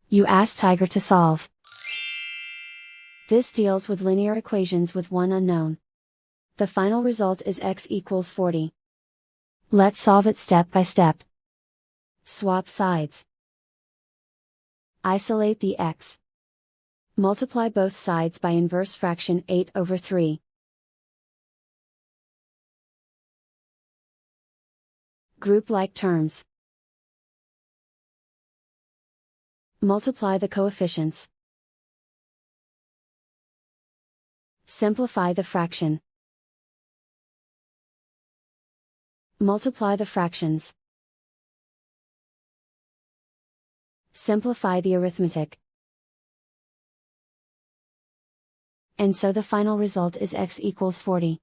You ask Tiger to solve. This deals with linear equations with one unknown. The final result is x equals 40. Let's solve it step by step. Swap sides. Isolate the x. Multiply both sides by inverse fraction 8/3. Group like terms. Multiply the coefficients. Simplify the fraction. Multiply the fractions. Simplify the arithmetic. And so the final result is x equals 40.